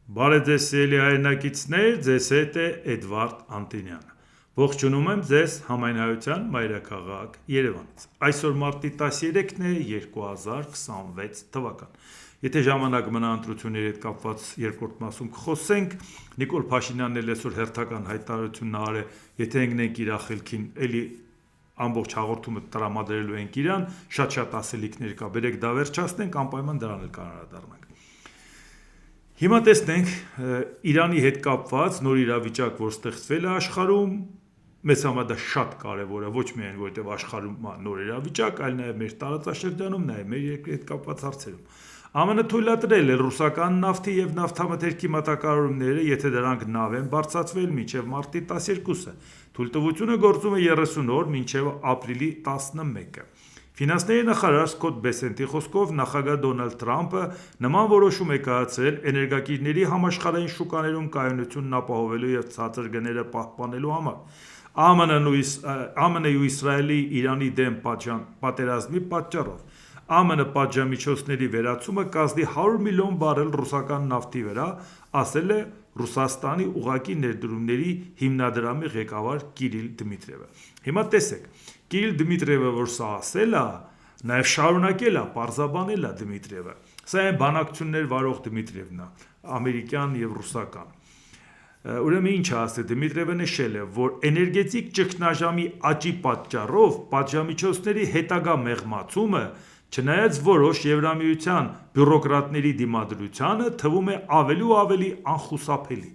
Բարեձեզ սիրելի հայրենակիցներ, ձեզ հետ է Էդվարդ Անտոնյանը։ Ողջունում եմ ձեզ Համայնայության մայրաքաղաք Երևանից։ Այսօր մարտի 13-ն է 2026 թվական։ Եթե ժամանակ մնա ընտրությունների հետ կապված երկրորդ մասում կխոսենք, Նիկոլ Փաշինյանն էլ այսօր հերթական հայտարարություն արել է, եթե ընկնենք իր ախելքին, էլի ամբողջ հաղորդումը տրամադրելու ենք իրան, շատ ասելիքներ կա, բերեք դա վերջացնենք, անպայման դրան էլ կանրադառնանք։ Հիմա տեսնենք Իրանի հետ կապված նոր իրավիճակ, որ ստեղծվել է աշխարհում, մեզ համար դա շատ կարևոր է, ոչ միայն որովհետև աշխարհում նոր իրավիճակ, այլ նաև մեր տարածաշրջանում, նաև մեր երկրի հետ կապված հարցերում։ ԱՄՆ թույլատրել է ռուսական նավթի եւ նավթամթերքի մատակարարումները, եթե դրանք նավ են բարձրացվել մինչև մարտի 12-ը։ Թույլտվությունը գործում է 30 օր մինչև ապրիլի 11-ը։ Ֆինանսների նախարար Սկոտ Բեսենտի խոսքով նախագահ Դոնալդ Թրամփը նման որոշում է կայացրել էներգակիրների համաշխարհային շուկաներում կայունությունն ապահովելու եւ ցածր գները պահպանելու համար։ ԱՄՆ-ն ու Իսրայելի Իրանի դեմ պատերազմի պատճառով ԱՄՆ պատժամիջոցների վերացումը կազդի 100 միլիոն բարել ռուսական նավթի վրա, ասել է Ռուսաստանի ուղղակի ներդրումների հիմնադրամի ղեկավար Կիրիլ Դմիտրիևը։ Հիմա տեսեք, Կիրիլ Դմիտրիևը, որ սա ասել է, նաև շարունակել է, պարզաբանել է Դմիտրիևը։ Սա այն բանակցություններ վարող Դմիտրիևն է, ամերիկյան եւ ռուսական։ Ուրեմն ինչ է ասել Դմիտրիևը նշել է, որ էներգետիկ ճգնաժամի աճի պատճառով պատժամիջոցների հետագա մեղմացումը, չնայած որոշ Եվրամիության բյուրոկրատների դիմադրությանը, թվում է ավելի ու ավելի անխուսափելի։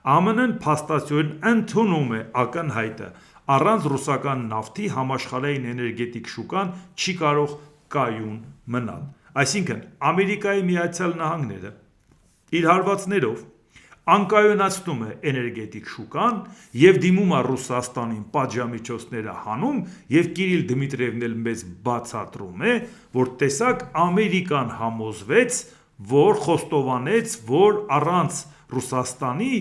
ԱՄՆ-ն փաստացիորեն ընդունում է ակնհայտը, առանց ռուսական նավթի համաշխարհային էներգետիկ շուկան չի կարող կայուն մնալ։ Այսինքն Ամերիկայի Միացյալ Նահանգները իր հարվածներով անկայունացնում է էներգետիկ շուկան եւ դիմում է Ռուսաստանին պատժամիջոցները հանում եւ Կիրիլ Դմիտրիևն էլ մեզ բացատրում է, որ տեսակ Ամերիկան համոզվեց, որ խոստովանեց, որ առանց Ռուսաստանի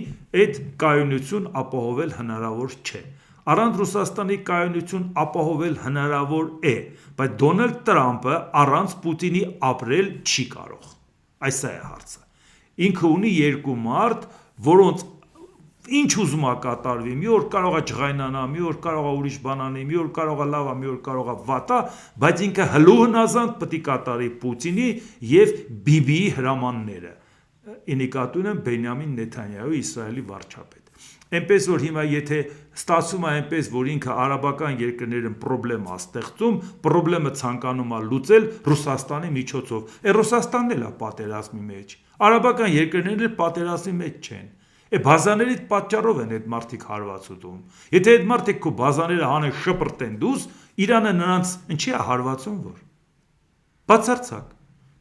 այդ կայունություն ապահովել հնարավոր չէ։ Առանց Ռուսաստանի կայունություն ապահովել հնարավոր է, բայց Դոնալդ Տրամփը առանց Պուտինի ապրել չի կարող։ Այս է հարցը։ Ինքը ունի երկու մարդ, որոնց ինչ ուզում է կատարվի, մի օր կարող է ջղայնանա, մի օր կարող է ուրիշ բան անի, մի օր կարող է լավ է, մի օր կարող է վատ է, բայց ինքը հլուհնազանդ պետք է կատարի Պուտինի եւ Բիբիի հրամանները։ Ինիկատուն են Բենյամին Նեթանյահու Իսրայելի վարչապետ։ Այնպես որ հիմա եթե ստացվում է այնպես, որ ինքը արաբական երկրներն պրոբլեմ է ստեղծում, պրոբլեմը ցանկանում է լուծել Ռուսաստանի միջոցով։ Ռուսաստանն էլ է պատերազմի մեջ։ Արաբական երկրներն էլ պատերազմի մեջ չեն։ Բազաներից պատճառով են այդ մարդիկ հարված ուտում։ Եթե այդ մարդիկ քո բազաները հանեն շպրտեն դուս, Իրանը նրանց ինչի է հարվածում որ։ Բացարձակ։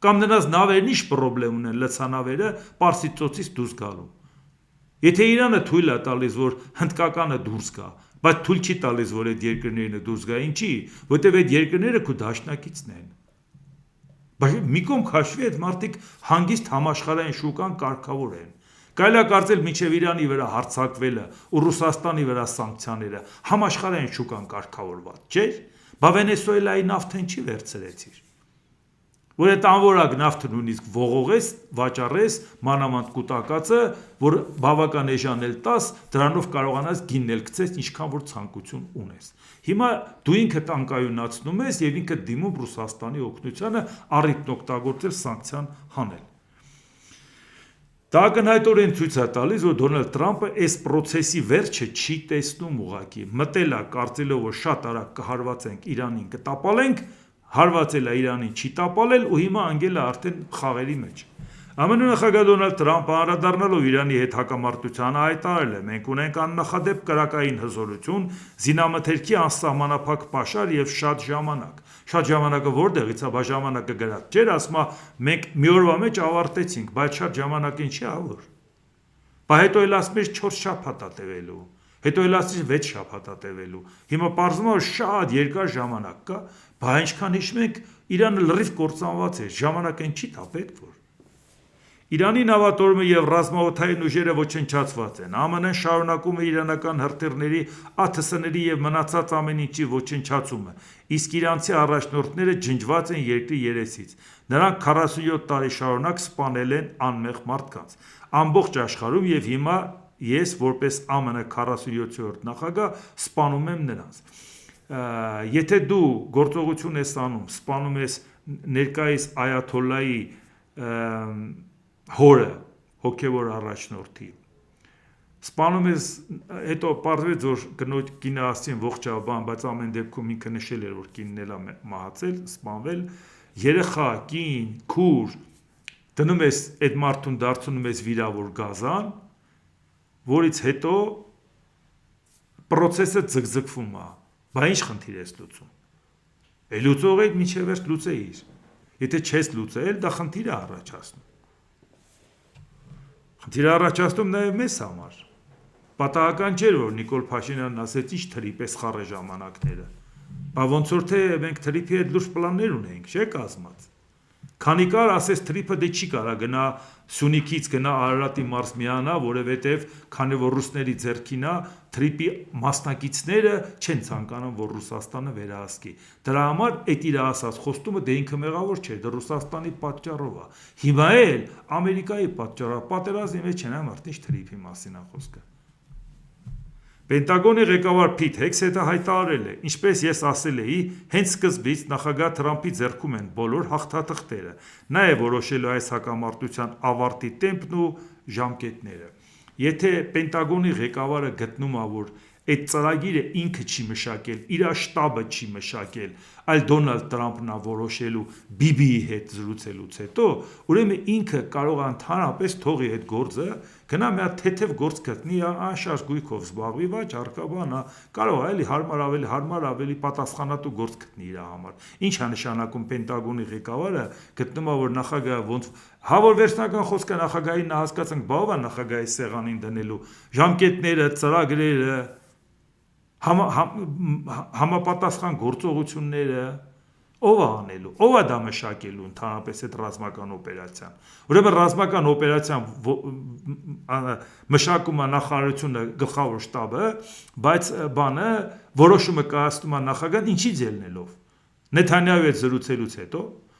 Կամ նրանց նավերն ինչ պրոբլեմ ունեն լցանավերը Պարսից ծոցից դուրս գալու։ Եթե Իրանը թույլ է տալիս, որ հնդկականը դուրս գա, բայց թույլ չի տալիս, որ այդ երկրներն դուրս գա, ինչի, որտեղ այդ երկրները քո դաշնակիցն են։ Բայց մի կողմ քաշվի այդ մարդիկ հանգիստ համաշխարհային շուկան կարգավոր են։ Կարելի է կարծել մինչև Իրանի վրա հարձակվելը ու Ռուսաստանի վրա սանկցիաները համաշխարհային շուկան կարգավորված չէ։ Բա Վենեսուելայի նավթն չի վերցրեցիր։ Որ այդ անորակ նավթը նույնիսկ ողողես, վաճառես, մանավանդ կուտակածը, որ բավական էժանել տաս, դրանով կարողանաս գիննել գցես, ինչքան որ ցանկություն ունես։ Հիմա դու ինքդ անկայունացնում ես եւ ինքդ դիմում Ռուսաստանի օգնությանը առիթն օգտագործել սանկցիան հանել։ Դա ակնհայտորեն ցույց է տալիս, որ Դոնալդ Տրամփը այս process-ի վերջը չի տեսնում ուղղակի։ Մտել է կարծելով, որ շատ արագ կհարվածենք Իրանին, կտապալենք, հարվածել է Իրանին, չի տապալել ու հիմա անգել է արդեն խաղերի մեջ։ ԱՄՆ նախագահ Դոնալդ Տրամփը անդրադառնալով Իրանի հետ հակամարտությանը հայտարարել է. «Մենք ունենք աննախադեպ կրակային հզորություն, զինամթերքի անսահմանափակ պաշար եւ շատ ժամանակ»։ Շատ ժամանակը որտեղից է, բա ժամանակը գրած չէր, ասում է մենք մի օրվա մեջ ավարտեցինք, բայց շատ ժամանակը ինչի է որ։ Բա հետո էլ ասում էր 4 շաբաթ է տևելու, հետո էլ ասում 6 շաբաթ է տևելու։ Հիմա պարզվում է որ շատ երկար ժամանակ կա, բա ինչքան հիշում ենք Իրանը լրիվ կործանված է, ժամանակը ինչի՞ դա պետք որ։ Իրանի նավատորմը եւ ռազմաօդային ուժերը ոչնչացված են։ ԱՄՆ-ն շարունակում է իրանական հրթիռների, ԱԹՍ-ների եւ մնացած ամեն ինչի ոչնչացումը, իսկ իրանցի առաջնորդները ջնջված են երկրի երեսից։ Նրանք 47 տարի շարունակ սպանել են անմեղ մարդկանց ամբողջ աշխարհում եւ հիմա ես որպես ԱՄՆ 47-րդ նախագահ սպանում եմ նրանց Եթե դու գործողություն ես անում, սպանում ես ներկայիս այաթոլլայի հորը, հոգևոր առաջնորդի, սպանում ես, հետո պարզվեց, որ կնոջ կինը ասցին ողջաբան, բայց ամեն դեպքում ինքը նշել էր, որ կինն էլ մահացել, սպանվել, երեխա, կին, քուր, դնում ես այդ մարդուն դարձնում ես վիրավոր գազան, որից հետո պրոցեսը ձգձգվում է Բա ինչ խնդիր ես լուծում լուծող էդ մինչև վերջ լուծեիր Եթե չես լուծել, դա խնդիր է առաջացնում Խնդիր է առաջացնում նաև մեզ համար Պատահական չէր, որ Նիկոլ Փաշինյանն ասեց ինչ թրիպ է սխառե ժամանակները Բա ոնց որ թե մենք թրիպի հետ լուրջ պլաններ ունենք, չէ՞ կազմած Քանի կար ասես թրիպը դե չի կարա գնա Սյունիքից գնա Արարատի մարզ միանա, որովհետև քանի որ ռուսների ձեռքին է, թրիպի մասնակիցները չեն ցանկանում, որ Ռուսաստանը վերահսկի։ Դրա համար այդ իր ասած խոստումը դե ինքը մեղավոր չէ, դա Ռուսաստանի պատճառով է։ Հիմա էլ Ամերիկայի պատճառով պատերազմի մեջ են ամարտ ինչ թրիպի մասին է խոսքը։ Պենտագոնի ղեկավար Փիթ Հեքսեթը հայտարարել է, ինչպես ես ասել էի, հենց սկզբից նախագահ Թրամփի ձեռքում են բոլոր հաղթաթղթերը, նա է որոշելու այս հակամարտության ավարտի տեմպն ու ժամկետները։ Եթե Պենտագոնի ղեկավարը գտնում է, որ այդ ծրագիրը ինքը չի մշակել, իր շտաբը չի մշակել, այլ Դոնալդ Տրամփն է որոշելու Բիբիի հետ զրուցելուց հետո, ուրեմն ինքը կարող է ընդհանրապես թողի այդ գործը, գնա մի հատ թեթև գործ գտնի, անշարժ գույքով զբաղվի, վաճառքաբան, կարող է էլի հարմար ավելի պատասխանատու գործ գտնի իր համար։ Ինչ է նշանակում Պենտագոնի ղեկավարը գտնում է, որ նախագահը ոնց որ վերջնական խոսքը նախագահին նա հասկացանք, բա ով է նախագահի սեղանին դնելու ժամկետները, ծրագրերը համապատասխան գործողությունները ով է անելու, ով է դա մշակելու ընդհանրապես այդ ռազմական օպերացիան։ Ուրեմն ռազմական օպերացիան մշակում է նախարարությունը գլխավոր շտաբը, բայց բանը որոշումը կայացնում է նախագահան ինչից ելնելով։ Նեթանյահուի հետ զրուցելուց հետո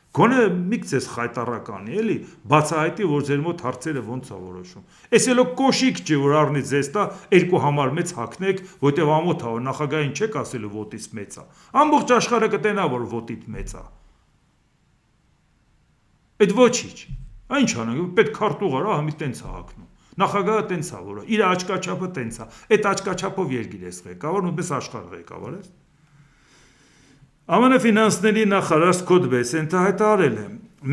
Գոնե միգցես խայտարականի, էլի, բացահայտի, որ ձեր մոտ հարցերը ոնց է որոշում։ Էս էլո կոշիկ չի, որ առնի ձեզ տա երկու համար մեծ հագնեք, որտեվ ամոթ է, որ նախագահին չեք ասելու ոտից մեծ է։ Ամբողջ աշխարհը կտենա, որ ոտիդ մեծ է։ Այդ ոչինչ։ Ինչ անենք, պետք քարտուղար, ահա մի տենց է հագնում։ Նախագահը տենց է, որ իր աչքաչափը տենց է։ Այդ աչքաչափով երկիր ես ղեկավար, նույնպես աշխարհ ղեկավար ես։ ԱՄՆ ֆինանսների նախարար Սքոթ Բեսենթը հայտարարել է.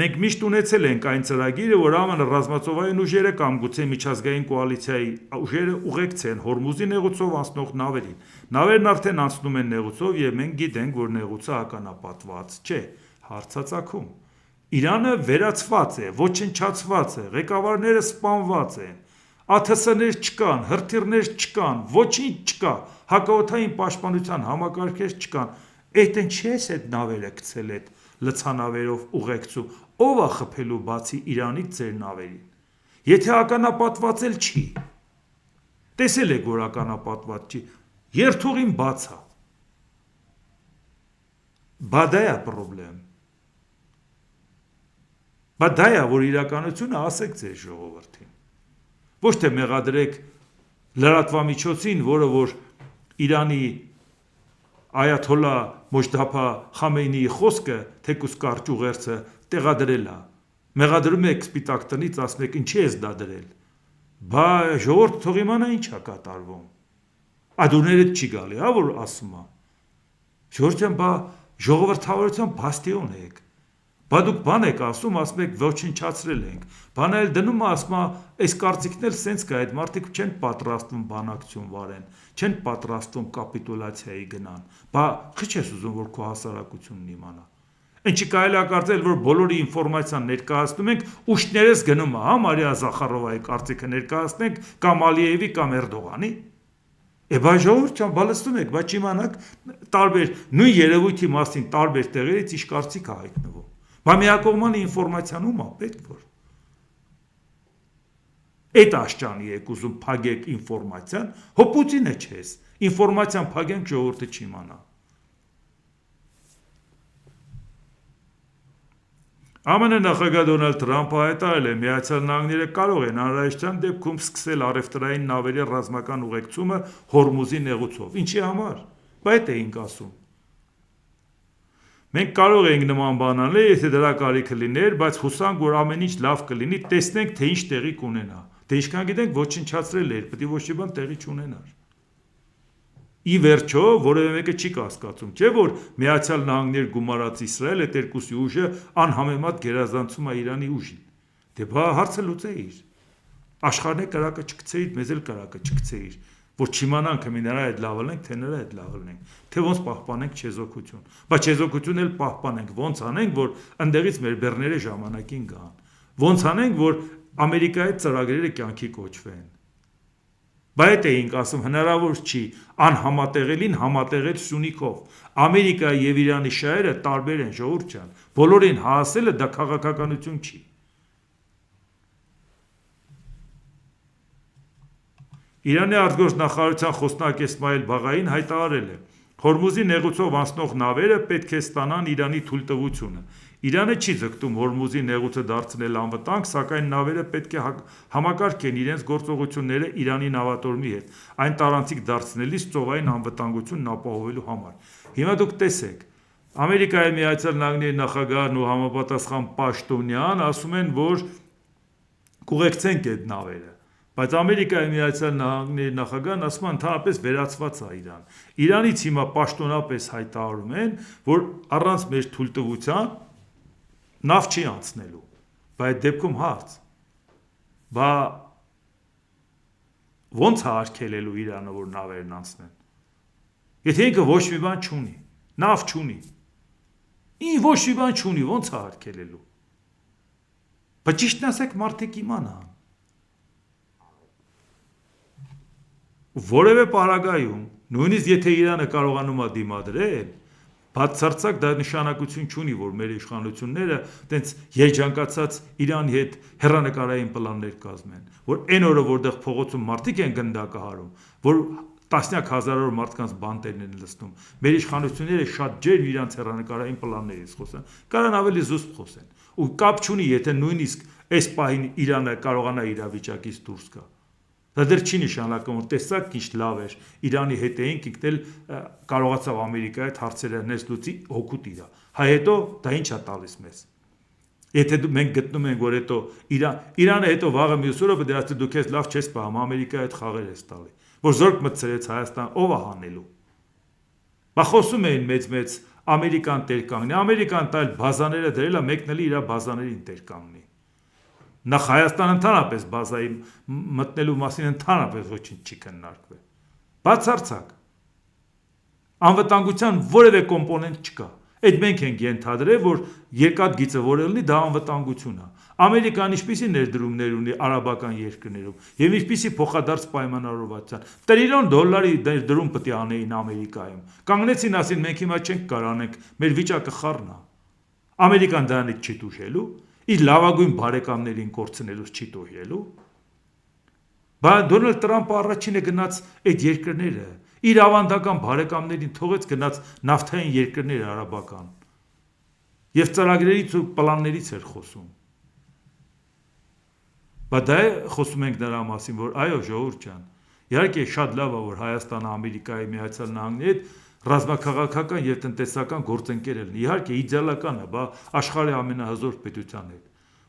Մենք միշտ ունեցել ենք այն ծրագիրը, որ ԱՄՆ ռազմածովային ուժերը կամ գուցե միջազգային կոալիցիայի ուժերը ուղեկցեն Հորմուզի նեղուցով անցնող նավերին։ Նավերն արդեն անցնում են նեղուցով եւ մենք գիտենք, որ նեղուցը ականապատված չէ։ Հարցածագում։ Իրանը վերացված է, ոչնչացված է, ղեկավարները սպանված են։ ԱԹՍ-ներ չկան, հրթիռներ չկան, ոչինչ չկա, հակաօդային պաշտպանության համակարգեր չկան։ Այդ ինչ ես այդ նավերը գցել այդ լցանավերով ուղեկցում, ով է խփելու բացի Իրանից ձեր նավերին։ Եթե ականապատված էլ չի, տեսել եք, որ ականապատված չի, երթուղին բաց է։ Բա դա է պրոբլեմ։ Բա դա է, որ իրականությունը ասեք ձեր ժողովրդին։ Ոչ թե մեղադրեք լրատվամիջոցին, որը որ Իրանի Այաթոլլա Մոջթաբա Խամեյնիի խոսքը թեկուս կարճ ուղերձը տեղադրել է։ Մեղադրում եք սպիտակ տնից, ասում եք ինչի ես դա դրել։ Բա ժողովուրդը թող իմանա ինչ է կատարվում։ Ադուները չի գալի, հա որ ասում է։ Ժողովուրդյան, բա ժողովրդավարության բաստիոն եք։ Բա դուք բան եք ասում եք ոչնչացրել ենք։ Բանը էլ դնում է ասում այս կարծիքն էլ սենց կա, այդ մարդիկ չեն պատրաստվում բանակցություն վարեն, չեն պատրաստվում կապիտուլյացիայի գնան։ Բա քիչ ես ուզում որ քո հասարակությունն իմանա։ Ինչի կարելի է կարծել, որ բոլորի ինֆորմացիան ներկայացնում ենք, ուշներս գնում է, հա Մարիա Զախարովայի կարծիքը ներկայացնենք կամ Ալիևի կամ Էրդողանի։ Բա ժողովուրդ ջան, բալստում եք, բայց իմանաք տարբեր նույն երևույթի մասին տարբեր տեղերից ինչ կարծիք է հայտնվում։ Բա միակողմանի ինֆորմացիան ում է պետք որ։ Այդ աշճանի եք ուզում փագեք ինֆորմացիան, հո Պուտինը չես։ Ինֆորմացիան փագենք ժողովուրդը չիմանա։ ԱՄՆ նախագահ Դոնալդ Թրամփը հայտարարել է, Միացյալ Նահանգները կարող են անհրաժեշտության դեպքում սկսել առևտրային նավերի ռազմական ուղեկցումը Հորմուզի նեղուցով։ Ինչի համար։ Բայց դա էինք ասում։ Մենք կարող ենք նման բան անել, եթե դրա կարիքը լիներ, բայց հուսանք, որ ամեն ինչ լավ կլինի, տեսնենք, թե ինչ տեղի կունենա։ Դե ինչքան գիտենք, ոչնչացրել էր, պետք է ոչ մի բան տեղի չունենար։ Ի վերջո, որևէ մեկը չի կասկածում, չէ՞ որ Միացյալ Նահանգներ գումարած Իսրայել այդ երկուսի ուժը անհամեմատ գերազանցում է Իրանի ուժին։ Դե բա հարցը լուծեիր։ Աշխարհն է կրակը չգցեիր, մեզ էլ կրակը չգցեիր, որ չիմանանք թե նրա հետ լավ լինենք, թե նրա հետ լավ լինենք, թե ոնց պահպանենք չեզոքություն։ Բայց չեզոքությունն էլ պահպանենք, ոնց անենք, որ ընդեղից մեր բեռները ժամանակին գան։ Ոնց անենք, որ Ամերիկայի ծրագրերը կյանքի կոչվեն։ Բայց էինք ասում հնարավոր չի անհամատեղելին համատեղել Սյունիքով։ Ամերիկայի եւ Իրանի շահերը տարբեր են, ժողովուրդ ջան։ Բոլորին հասելը դա քաղաքականություն չի։ Իրանի արտգործնախարարության խոսնակ Էսմայել Բաղային հայտարարել է. Հորմուզի նեղուցով անցնող նավերը պետք է ստանան Իրանի թույլտվությունը։ Իրանը չի ձգտում Հորմուզի նեղուցը դարձնել անվտանգ, սակայն նավերը պետք է համակարգեն իրենց գործողությունները Իրանի նավատորմի հետ, այն տարանցիկ դարձնելիս ծովային անվտանգությունն ապահովելու համար։ Հիմա դուք տեսեք, Ամերիկայի Միացյալ Նահանգների նախագահն ու համապատասխան պաշտոնյան ասում են, որ կուղեկցենք այդ նավերը։ Բայց Ամերիկայի Միացյալ Նահանգների նախագահն ասում է ընդհանրապես վերացված է Իրան։ Իրանից հիմա պաշտոնապես հայտարարում են, որ առանց մեր թույլտվության նավ չի անցնելու։ Բայց դեպքում հարց։ Բա ո՞նց է արգելելու Իրանը, որ նավերն անցնեն։ Եթե ինքը ոչ մի բան չունի, նավ չունի։ Ոչ մի բան չունի, ո՞նց է արգելելու։ Բայց ճիշտն ասեք, մարդիկ իմանան։ Որևէ պարագայում, նույնիսկ եթե Իրանը կարողանում է դիմադրել, բացարձակ դա նշանակություն չունի, որ մեր իշխանությունները տենց երջանկացած Իրանի հետ հեռանկարային պլաններ կազմեն, որ այն օրը որտեղ փողոցում մարդիկ են գնդակահարում, որ տասնյակ հազարավոր մարդկանց բանտերն են լցնում, մեր իշխանությունները շատ ջերմ իրանց հեռանկարային պլաններից խոսեն, կարան ավելի զուսպ խոսեն, ու կապ չունի, եթե նույնիսկ այս պահին Իրանը կարողանա իրավիճակից դուրս գա։ Դա դեռ չի նշանակում, որ տեսակ ինչ լավ էր, Իրանի հետ էինք, ինքն էլ կարողացավ Ամերիկայի հետ հարցերը լուծի, հօգուտ իրա։ Հայ հետո դա ինչ է տալիս մեզ։ Եթե մենք գտնում ենք, որ հետո Իրանը հետո վաղը մյուս օրը դրացի դու քեզ լավ չես պահում, Ամերիկայի հետ խաղեր ես տալի, որ զորք մտցրեց Հայաստան, ով է հանելու։ Բա խոսում էին մեծ Ամերիկան տեր կանգնի, Ամերիկան տալ բազաները դրել է, մեկն էլ իր բազաներին տեր կանգնի։ Նախ Հայաստան ընդհանրապես բազայի մտնելու մասին ընդհանրապես ոչինչ չի քննարկվել։ Բացարձակ։ Անվտանգության որևէ կոմպոնենտ չկա։ Այդ մենք ենք ենթադրել, որ երկաթգիծը որը լինի, դա անվտանգություն է։ Ամերիկան ինչպիսի ներդրումներ ունի արաբական երկրներում եւ ինչպիսի փոխադարձ պայմանավորվածության։ $1 տրիլիոն ներդրում պետք է անեին Ամերիկայում։ Կանգնեցին ասին մենք հիմա չենք կարող անենք, մեր վիճակը խառն է։ Ամերիկան դրանից չի տուժելու։ Իր լավագույն բարեկամներին կորցնելուց չի տոհելու։ Բայց Դոնալդ Թրամփը առաջինը գնաց այդ երկրները, իր ավանդական բարեկամներին թողեց գնաց նավթային երկրներ արաբական։ Եվ ծրագրերից ու պլաններից էր խոսում։ Բայց դա խոսում ենք նրա մասին, որ այո, ժողովուրդ ջան, իհարկե շատ լավ է, որ Հայաստանը Ամերիկայի Միացյալ Նահանգների հետ ռազմաքաղաքական եւ տնտեսական գործընկեր են։ Իհարկե իդեալական է, բա աշխարհի ամենահզոր պետության հետ։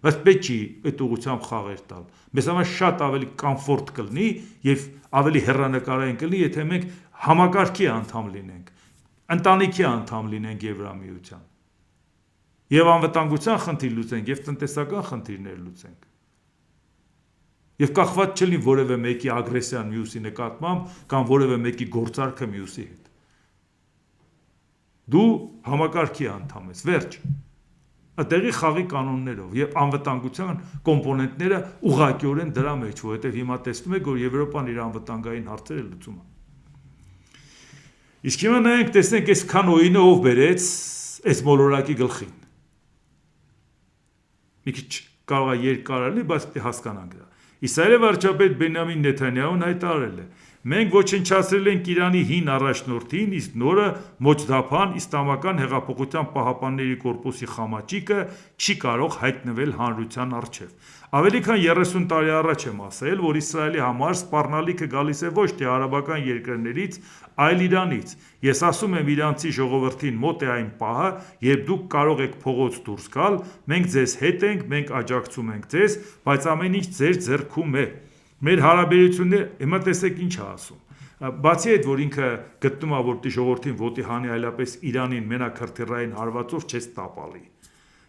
Բայց պետք չի այդ ուղղությամբ խաղեր տալ։ Մեզ համար շատ ավելի կոմֆորտ կլինի եւ ավելի հեռանկարային կլինի, եթե մենք համակարգի անդամ լինենք, ընտանիքի անդամ լինենք Եվրամիության։ Եվ անվտանգության խնդիր լուծենք, եւ տնտեսական խնդիրներ լուծենք։ Եվ կախված չլինի որևէ մեկի ագրեսիան մյուսի նկատմամբ կամ որևէ մեկի գործարքը մյուսի հետ։ Դու համակարգի անդամ ես, վերջ։ Այդտեղի խաղի կանոններով եւ անվտանգության կոմպոնենտները ուղղակիորեն դրա մեջ, որովհետեւ հիմա տեսնում եք, որ Եվրոպան իր անվտանգային հարցերը լուծում է։ Իսկ հիմա նայենք, տեսնենք այսքան օինը ով բերեց այս մոլորակի գլխին։ Մի քիչ կարող է երկար լինի, բայց հասկանանք դա։ Իսրայելի վարչապետ Բենյամին Նեթանյահուն հայտարարել է. Մենք ոչնչացրել ենք Իրանի հին առաջնորդին, իսկ նորը Մոջդաբան իսլամական հեղափոխության պահապանների կորպուսի խամաճիկը չի կարող հայտնվել հանրության առջև։ Ավելի քան 30 տարի առաջ եմ ասել, որ Իսրայելի համար սպառնալիքը գալիս է ոչ թե արաբական երկրներից, այլ Իրանից։ Ես ասում եմ իրանցի ժողովրդին մոտ է այն պահը, երբ դուք կարող եք փողոց դուրս գալ, մենք ձեզ հետ ենք, մենք աջակցում ենք ձեզ, բայց ամեն ինչ ձեր ձեռքում է։ Մեր հարաբերությունները, հիմա տեսեք ինչ է ասում։ Բացի այդ, որ ինքը գտնում է, որ ժողովրդին ոտի հանի, այլապես Իրանին մենակ հրթիռային հարվածով չես տապալի։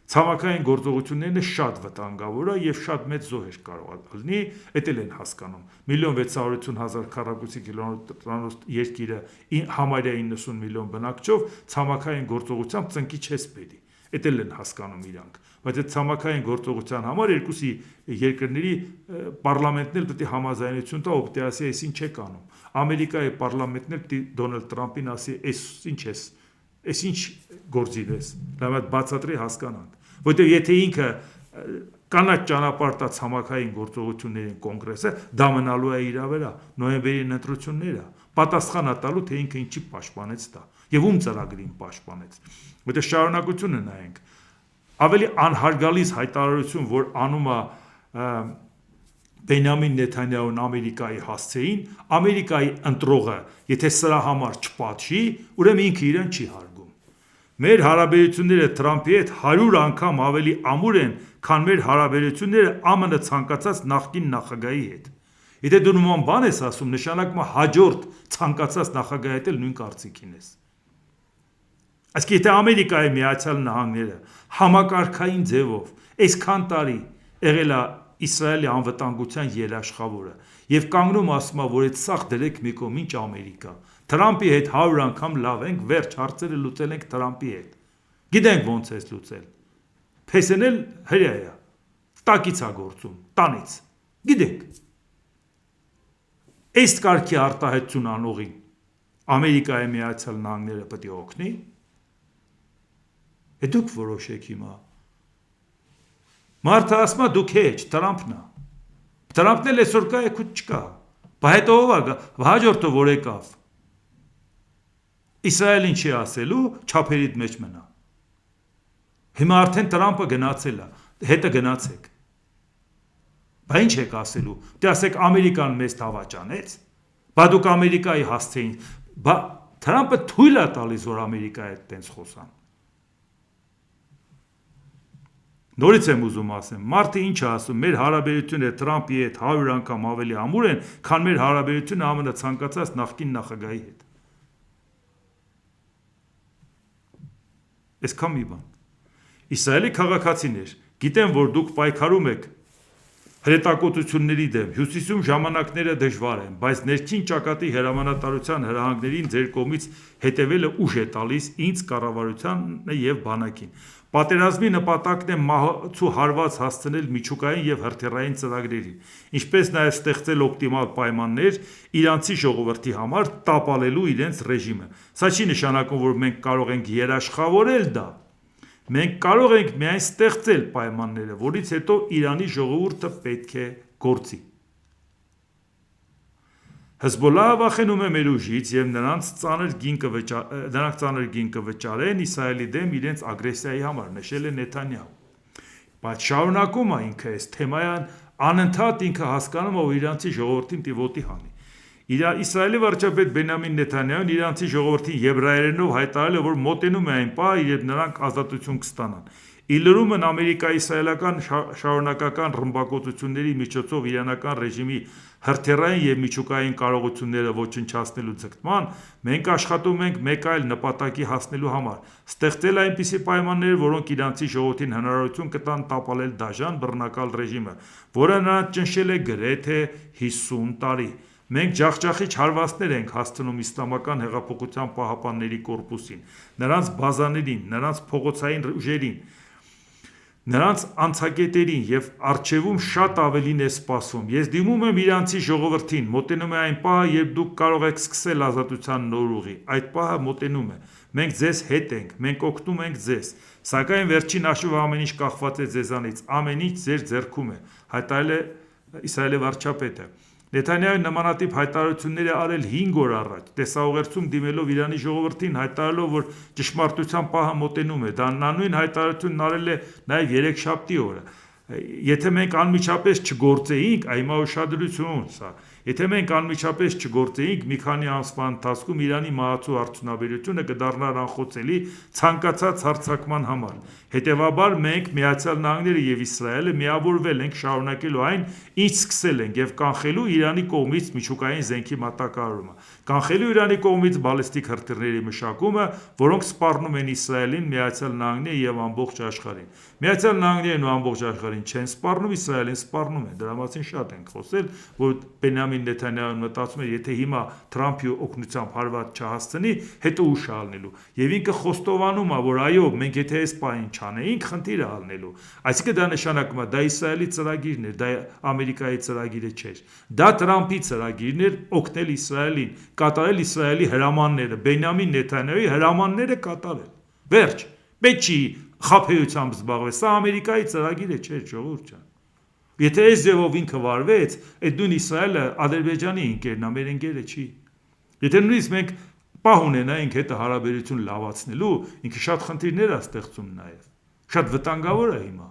Ցամաքային գործողություններն շատ վտանգավոր է եւ շատ մեծ զոհեր կարող է լինի, դա են հասկանում։ 1.650.000 քառակուսի կիլոմետրանոց երկիրը համարյա 90 միլիոն բնակչով ցամաքային գործողությամբ ծնկի չես բերի։ Դա են հասկանում իրանք։ Բայց այդ ցամաքային գործողության համար երկուսի երկրների պարլամենտն էլ պետք է համաձայնություն տա, ով ասի, այս ինչ եք անում։ Ամերիկայի պարլամենտն էլ Դոնալդ Տրամպին ասի, այս ինչ գործին ես, լավ բացատրի հասկանանք։ Որտեղ եթե ինքը կանաչ ճանապարհ տա ցամաքային գործողություններին կոնգրեսը, դա մնալու է իր վրա, նոյեմբերին ընտրությունները, պատասխան տալու, թե ինքը ինչի պաշտպանեց դա, եւ ում ծրագրին պաշտպանեց։ Որտեղ շարունակությունը նայենք, ավելի անհարգալից հայտարարություն, որ անում է Բենյամին Նեթանյահուն Ամերիկայի հասցեին, Ամերիկայի ընտրողը, եթե սրա համար չպատժի, ուրեմն ինքը իրեն չի հարգում։ Մեր հարաբերությունները Թրամփի հետ 100 անգամ ավելի ամուր են, քան մեր հարաբերությունները ԱՄՆ ցանկացած նախկին նախագահի հետ։ Եթե դու նման բան ես ասում, նշանակում է հաջորդ ցանկացած նախագահի հետ էլ նույն կարծիքին ես։ Այսինքն եթե Ամերիկայի Միացյալ Նահանգները համակարգային ձևով այսքան տարի եղել է Իսրայելի անվտանգության երաշխավորը եւ կանգնում ասում է, որ այդ սաղ դրեք մի կողմ, ինչ Ամերիկա։ Թրամփի հետ 100 անգամ լավ ենք, վերջ հարցերը լուծել ենք Թրամփի հետ։ Գիտենք ոնց է լուծել։ Փեսն էլ հրյա է, տակից է գործում, տանից։ Գիտենք։ Այս կարգի արտահայտություն անողին Ամերիկայի Միացյալ Նահանգները պետք է օգնի։ Դուք որոշեք հիմա։ Մարդը ասում է դուք հեչ, Թրամփն է։ Թրամփն էլ այսօր կա, եկուտ չկա։ Բա հետո ով է, հաջորդը որ եկավ։ Իսրայելին չի ասելու, չափերիդ մեջ մնա։ Հիմա արդեն Թրամփը գնացել է, հետը գնացեք։ Բա ինչ եք ասելու։ Դե ասեք Ամերիկան մեզ դավաճանեց։ Բա դուք Ամերիկայի հասցեին։ Բա Թրամփը թույլ է տալիս, որ Ամերիկայի հետ տենց խոսան։ Նորից եմ ուզում ասեմ, մարդը ինչ է ասում, մեր հարաբերությունները Թրամփի հետ 100 անգամ ավելի ամուր են, քան մեր հարաբերությունը ԱՄՆ ցանկացած նախկին նախագահի հետ։ Այսքան մի բան։ Իսրայելի քաղաքացիներ, գիտեմ, որ դուք պայքարում եք հրետակոծությունների դեմ, հյուսիսում ժամանակները դժվար են, բայց ներքին ճակատի հրամանատարության հրահանգներին ձեր կողմից հետևելը ուժ է տալիս ինձ կառավարությանը եւ բանակին։ Պատերազմի նպատակն է մահացու հարված հասցնել միջուկային եւ հրթիռային ծրագրերին, ինչպես նաեւ ստեղծել օպտիմալ պայմաններ իրանցի ժողովրդի համար տապալելու իրենց ռեժիմը։ Սա չի նշանակում, որ մենք կարող ենք երաշխավորել դա։ Մենք կարող ենք միայն ստեղծել պայմանները, որից հետո Իրանի ժողովուրդը պետք է գործի։ Հեզբոլլահը վախենում է մեր ուժից եւ նրանք ծանր գին կվճարեն Իսրայելի դեմ իրենց ագրեսիայի համար, նշել է Նեթանյահու։ Բայց շարունակում է ինքը այս թեմային անընդհատ ինքը հասկանում է, որ իրանցի ժողովրդին տիվոտի հանի։ Իսրայելի վարչապետ Բենյամին Նեթանյահուն իրանցի ժողովրդին եբրայերենով հայտարարել է, որ մոտենում է այն պահը, երբ նրանք ազատություն կստանան։ Իլրումն ամերիկա-իսրայելական շարունակական ռմբակոծությունների միջոցով իրանական ռեժիմի հրթիռային եւ միջուկային կարողությունները ոչնչացնելու ձգտման, մենք աշխատում ենք մեկ այլ նպատակի հասնելու համար՝ ստեղծել այնպիսի պայմաններ, որոնք իրանցի ժողովրդին հնարավորություն կտան տապալել դաժան բռնակալ ռեժիմը, որը նրանց ճնշել է գրեթե 50 տարի։ Մենք ջախջախիչ հարվածներ ենք հասցնում իսլամական հեղափոխության պահապանների կորպուսին, նրանց բազաներին, նրանց փողոցային ուժերին, նրանց անցակետերին եւ առջևում շատ ավելին է սպասվում։ Ես դիմում եմ իրանցի ժողովրդին, մոտենում է այն պահը, երբ դուք կարող եք սկսել ազատության նոր ուղի։ Այդ պահը մոտենում է։ Մենք ձեզ հետ ենք, մենք օգնում ենք ձեզ։ Սակայն վերջին հաշվով ամեն ինչ կախված է ձեզանից, ամեն ինչ ձեր ձեռքում է, հայտարարել է Իսրայելի վարչապետը։ Նեթանյահին նմանատիպ հայտարարություններ է արել 5 օր առաջ, տեսաուղերձում դիմելով Իրանի ժողովրդին հայտարարելով, որ ճշմարտության պահը մոտենում է։ Դա նույն հայտարարությունն արել է նաև երեքշաբթի օրը։ Եթե մենք անմիջապես չգործեինք, այմա ուշադրություն սա, եթե մենք անմիջապես չգործեինք, մի քանի ամսվա ընթացքում Իրանի մահացու արդյունաբերությունը կդառնար անխոցելի ցանկացած հարձակման համար։ Հետևաբար մենք Միացյալ Նահանգները եւ Իսրայելը միավորվել ենք շարունակելու այն, ինչ սկսել ենք եւ կանխելու Իրանի կողմից միջուկային զենքի մատակարարումը, կանխելու Իրանի կողմից բալիստիկ հրթիռների մշակումը, որոնք սպառնում են Իսրայելին, Միացյալ Նահանգներին եւ ամբողջ աշխարհին։ Միացյալ Նահանգներն ու ամբողջ աշխարհին չեն սպառնում, Իսրայելին սպառնում են։ Դրա մասին շատ ենք խոսել, որ Բենյամին Նեթանյահուն մտածում է, եթե հիմա Թրամփի օգնությամբ հարված չհասցնի, հետո ուշ ալնելու։ Եվ ինքը խոստովանում է, որ այո, մենք եթե այս պահին չանեինք, խնդիր է ալնելու։ Այսինքն դա նշանակում է, դա Իսրայելի ծրագիրն էր, դա Ամերիկայի ծրագիրը չէր։ Դա Թրամփի ծրագիրն էր օգնել Իսրայելին, կատարել Իսրայելի հրամանները, Բենյամին Նեթանյահուի հրամանները կատարել։ Վերջ։ Պետք չի խաբեությամբ զբաղվել, սա Ամերիկայի ծրագիրը չէր, ժողովուրդ ջան։ Եթե այս ձևով ինքը վարվեց, այդ նույն Իսրայելը Ադրբեջանի ընկերն է, մեր ընկերը չի։ Եթե նույնիսկ մենք պահ ունենայինք հետը հարաբերություն լավացնելու, ինքը շատ խնդիրներ է ստեղծում նաև, շատ վտանգավոր է հիմա։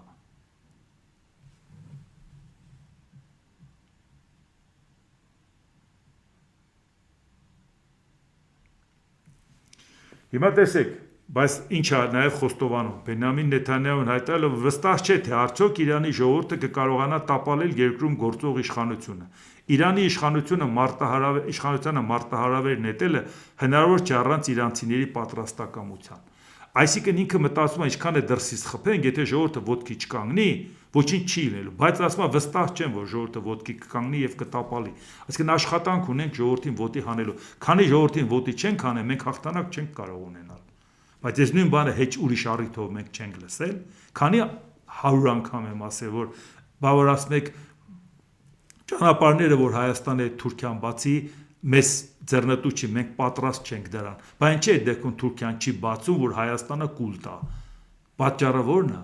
Հիմա տեսեք, բայց ինչ է նաև խոստովանում, Բենյամին Նեթանյահուն հայտարարել, որ վստահ չէ, թե արդյոք Իրանի ժողովուրդը կկարողանա տապալել երկրում գործող իշխանությունը։ Իրանի իշխանությանը մարտահրավեր նետելը հնարավոր չէ առանց իրանցիների պատրաստակամության։ Այսինքն ինքը մտածում է, ինչքան է դրսից խփենք, եթե ժողովուրդը ոտքի չկանգնի, ոչինչ չի լինելու, բայց ասում է վստահ չեմ, որ ժողովուրդը ոտքի կկանգնի եւ կտապալի։ Այսինքն աշխատանք ունենք ժողովրդին ոտի հանելու։ Քանի ժողովրդին ոտի չենք հանել, մենք հաղթանակ չենք կարող ունենալ։ Բայց այս նույն բանը հեչ ուրիշ առիթով մենք չենք լսել, քանի 100 անգամ եմ ասել, որ բավար ասում եք ճանապարհները, որ Հայաստանը է Թուրքիան բացի, մեզ ձեռնտու չի, մենք պատրաստ չենք դրան։ Բայց ինչի՞ այդ դեպքում Թուրքիան չի բացում, որ Հայաստանը կուլ տա։ Պատճառը ո՞րն է։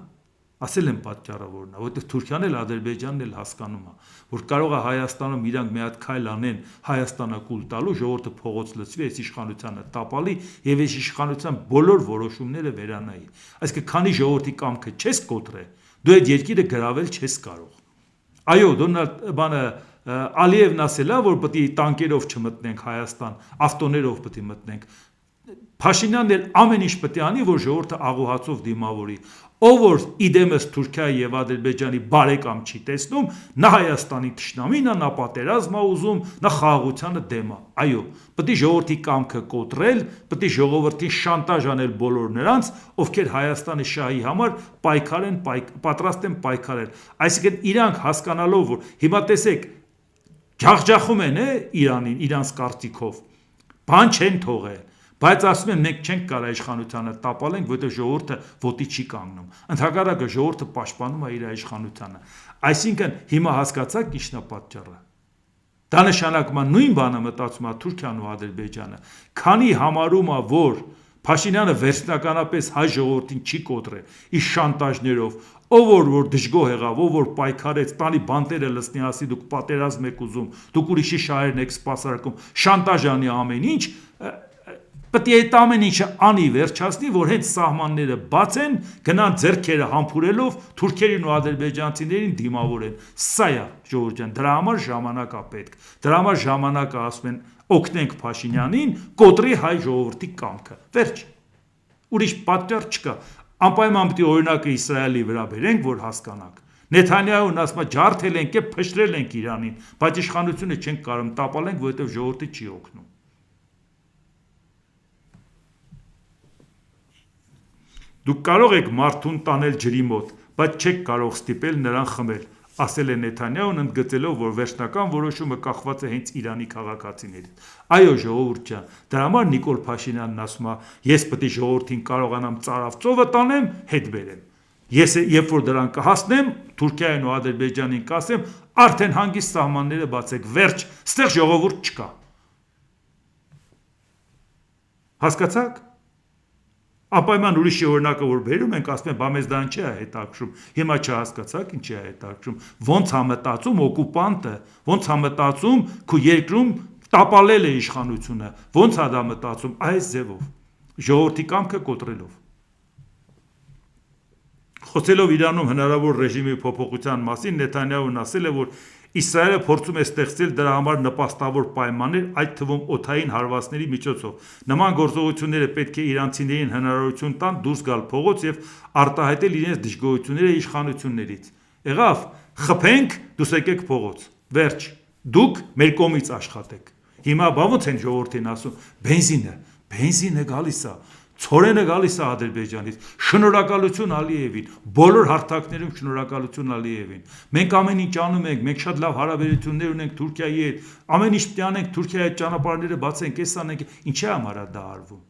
Ասել եմ պատճառը ո՞րն է, որովհետև Թուրքիան էլ Ադրբեջանն էլ հասկանում է, որ կարող է Հայաստանում իրանք մի հատ քայլ անեն Հայաստանը կուլ տալու, ժողովուրդը փողոց լցվի, այս իշխանությանը տապալի եւ այս իշխանության բոլոր որոշումները վերանայի։ Այսինքն քանի ժողովրդի կամքը չես կոտրե, դու այդ երկիրը գրավել չես կարող։ Այո, բանը Ալիևն ասել է, որ պետք է տանկերով չմտնենք Հայաստան, ավտոներով պետք է մտնենք։ Փաշինյանն էլ ամեն ինչ պետք է անի, որ ժողովուրդը աղոհացով դիմավորի։ Ով որ իդեմս Թուրքիայի եւ Ադրբեջանի բարեկամ չի տեսնում, նա Հայաստանի թշնամին է, նա պատերազմ է ուզում, նա խաղաղությանը դեմ է։ Այո, պետք է ժողովրդի կամքը կոտրել, պետք է ժողովրդին շանտաժ անել բոլոր նրանց, ովքեր Հայաստանի շահի համար պատրաստ են պայքարել։ Այսինքն իրանք հասկանալով, որ հիմա տեսեք, ջախջախում են Իրանին, իրանց կարծիքով, բան չեն թողել, բայց ասում են մենք չենք կարող իշխանությանը տապալենք, որովհետև ժողովուրդը ոտի չի կանգնում։ Ընդհակառակը ժողովուրդը պաշտպանում է իր իշխանությանը։ Այսինքն հիմա հասկացաք ինչն է պատճառը։ Դա նշանակում է նույն բանը մտածում է Թուրքիան ու Ադրբեջանը, քանի համարում է, որ Փաշինյանը վերջնականապես հայ ժողովրդին չի կոտրել իր շանտաժներով, ով որ դժգոհ եղավ, ով որ պայքարեց, տանի բանտերը լցնի, ասի դուք պատերազմ եք ուզում, դուք ուրիշի շահերն եք սպասարկում, շանտաժ անի ամեն ինչ, պետք է այդ ամեն ինչը անի վերջացնի, որ հենց սահմանները բացեն, գնան ձեռքերը համբուրելով թուրքերին ու ադրբեջանցիներին դիմավորեն։ Սա է ժողովուրդ ջան, դրա համար ժամանակ է պետք։ Դրա համար ժամանակ է, ասում են, օգնենք Փաշինյանին, կոտրի հայ ժողովրդի կամքը։ Վերջ։ Ուրիշ պատճառ չկա։ Անպայման պետք է օրինակը Իսրայելի վրա բերենք, որ հասկանանք։ Նեթանյահուն ասում է ջարդել ենք եւ փշրել ենք Իրանին, բայց իշխանությունը չենք կարող տապալենք, որովհետեւ ժողովուրդը չի օգնում։ Դուք կարող եք մարդուն տանել ջրի մոտ, բայց չեք կարող ստիպել նրան խմել, ասել է Նեթանյահուն, ընդգծելով, որ վերջնական որոշումը կախված է հենց Իրանի քաղաքացիներից։ Այո, ժողովուրդ ջան, դրա համար Նիկոլ Փաշինյանն ասում է, ես պետք է ժողովրդին կարողանամ ծարավ ծովը տանեմ, հետ բերեմ։ Ես երբ որ դրան կհասնեմ, Թուրքիային ու Ադրբեջանին կասեմ, արդեն հանգիստ սահմանները բացեք, վերջ, ստեղ ժողովուրդ չկա։ Հասկացաք։ Անպայման ուրիշի օրինակը որ բերում ենք, ասում են, բա մեզ դա ինչ է հետաքրում։ Հիմա չհասկացաք ինչի է հետաքրում։ Ոնց է մտածում օկուպանտը, ոնց է մտածում քո երկրում տապալել է իշխանությունը, ոնց է դա մտածում այս ձևով, ժողովրդի կամքը կոտրելով։ Խոսելով Իրանում հնարավոր ռեժիմի փոփոխության մասին, Նեթանյահուն ասել է, որ Իսրայելը փորձում է ստեղծել դրա համար նպաստավոր պայմաններ, այդ թվում օդային հարվածների միջոցով։ Նման գործողությունները պետք է իրանցիներին հնարավորություն տան դուրս գալ փողոց եւ արտահայտել իրենց դժգոհությունները իշխանություններից։ Եղավ, խփենք, դուս եկեք փողոց։ Վերջ, դուք մեր կողմից աշխատեք։ Հիմա բա ոնց են ժողովրդին ասում, բենզինը գալիս է, ցորենը գալիս է Ադրբեջանից, շնորհակալություն Ալիևին, բոլոր հարթակներում շնորհակալություն Ալիևին։ Մենք ամեն ինչ անում ենք, մենք շատ լավ հարաբերություններ ունենք Թուրքիայի հետ, ամեն ինչ պետք է անենք Թուրքիայի հետ ճանապարհները բացենք, էս անենք, ինչի համար է դա արվում։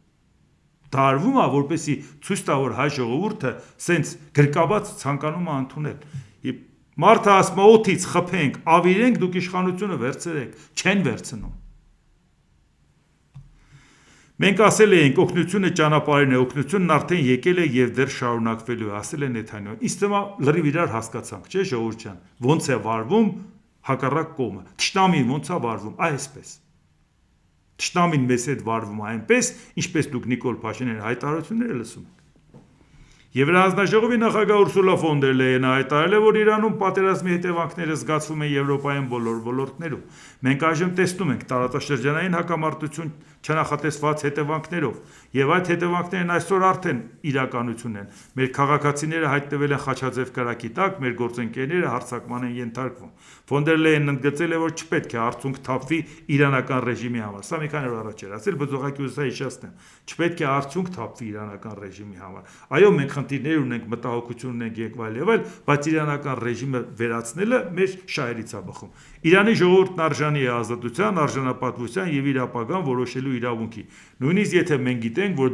Դա արվում է, որպեսզի ցույց տա, որ հայ ժողովուրդը սենց գրկաբաց ցանկանում է ընդունել։ Մարդը ասում է օդից խփենք, ավիրենք, դուք իշխանությունը վերցրեք, չեն վերցնում։ Մենք ասել էինք, օգնությունը ճանապարհին է, օգնությունն արդեն եկել է եւ դեռ շարունակվելու է, ասել է Նեթանյահուն։ Իսկ թվում է լրիվ իրար հասկացանք, չէ՞ ժողովուրդ ջան, ոնց է վարվում հակառակ կողմը։ Թշնամին ոնց է վարվում, այսպես։ Թշնամին մեզ հետ վարվում է այնպես, ինչպես դուք Նիկոլ Փաշինյանի հայտարարությունները լսում եք։ Եվրահանձնաժողովի նախագահ Ուրսուլա ֆոն դեր Լեյենը հայտարարել է, որ Իրանում պատերազմի հետևանքները զգացվում են Եվրոպայում բոլոր ոլորտներում։ Մենք այժմ տեսնում ենք տարածաշրջանային հակամարտություն չնախատեսված հետևանքներով, եւ այդ հետևանքներն այսօր արդեն իրականություն են։ Մեր քաղաքացիները հայտնվել են խաչաձև կրակի տակ, մեր գործընկերները հարձակման են ենթարկվում։ Ֆոն դեր Լեյենն ընդգծել է, որ չպետք է արդյունք թափվի իրանական ռեժիմի համար։ Սա մի քանի օր առաջ էր ասել, բայց ուղղակի ուզում եմ հիշեցնեմ, չպետք է արդյունք թափվի իրանական ռեժիմի համար։ Այո, մենք խնդիրներ ունենք, մտահոգություն ունենք եւ այլ, բայց իրանական ռեժիմը վերացնելը մեր շահերից է բխում։ Իրանի ժողովուրդն արժանի է ազատության, արժանապատվության եւ իր ապագան որոշելու իրավունքի։ Նույնիսկ եթե մենք գիտենք, որ